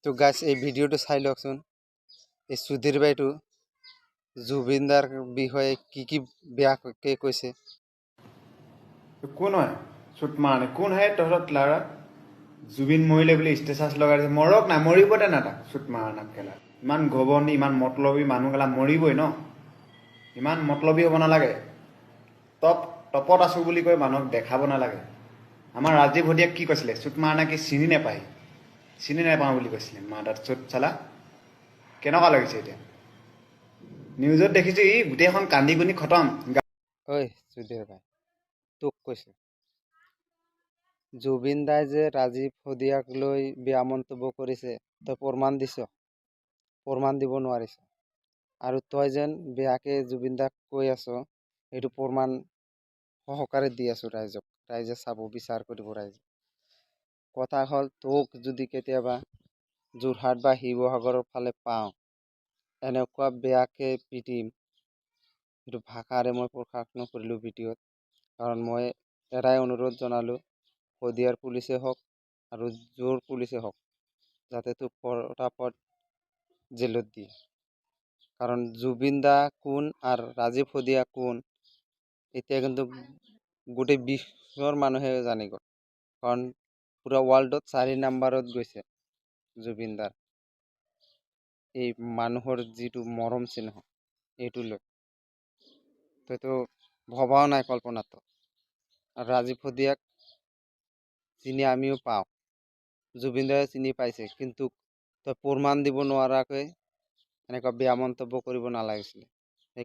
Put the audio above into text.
তো গাইস এই ভিডিওটো চাই লওকচোন। এই সুধীৰ বাইটো জুবিনদাৰ বিষয়ে কি বেয়াকে কৈছে। কোন হয় চুট মাৰণে? কোন হয় তহঁত লাৰা? জুবিন মৰিলে বুলি ষ্টেটাছ লগাই দিছে। মৰক নাই, মৰিব দে না তাক। চুট মাৰা নাক কেলা, ইমান ঘবনি, ইমান মতলবী মানুহগেলা মৰিবই ন। ইমান মতলবী হ'ব নালাগে। টপত আছোঁ বুলি কৈ মানুহক দেখাব নালাগে। আমাৰ ৰাজীৱ ভদিয়াক কি কৈছিলে? চুট মাৰা নাকি চিনি নাপায়, চিনি নাপাওঁ বুলি কৈছিলে। মা তাত চুট চালা কেনেকুৱা লাগিছে এতিয়া? নিউজত দেখিছোঁ ই গোটেইখন কান্দি কুন্দি খতম। ঐ সুধীৰ ভাই, তোক কৈছে জুবিন দাই যে ৰাজীৱ ভদিয়াক লৈ বেয়া মন্তব্য কৰিছে, তই প্ৰমাণ দিছ? প্ৰমাণ দিব নোৱাৰিছ। আৰু তই যেন বেয়াকে জুবিন দাক কৈ আছ, এইটো প্ৰমাণ সহকাৰে দি আছো ৰাইজক। ৰাইজে চাব, বিচাৰ কৰিব ৰাইজে। কথা হ'ল, তোক যদি কেতিয়াবা যোৰহাট বা শিৱসাগৰৰ ফালে পাওঁ, এনেকুৱা বেয়াকে পিটিম, সেইটো ভাষাৰে মই প্ৰকাশ নকৰিলোঁ ভিডিঅ'ত। কাৰণ মই এটাই অনুৰোধ জনালোঁ, শদিয়াৰ পুলিচে হওক আৰু যোৰ পুলিচে হওক, যাতে তোক পটাপট জেলত দিয়ে। কাৰণ জুবিন দা কোন আৰ ৰাজীব ভদিয়া কোন, এতিয়া কিন্তু গোটেই বিশ্বৰ মানুহে জানি গ'ল। কাৰণ পুৰা ৱৰ্ল্ডত 4 নম্বৰত গৈছে জুবিন দাৰ এই মানুহৰ যিটো মৰম চিহ্ন, এইটো লৈ। তইতো ভবাও নাই কল্পনাটো। আর রাজীব ভদিয়াক চিনি আমিও পাওঁ, জুবিন দাই চিনি পাইছে, কিন্তু তই প্ৰমাণ দিব নোৱাৰাকৈ এনেকুৱা বেয়া মন্তব্য কৰিব নালাগিছিলে।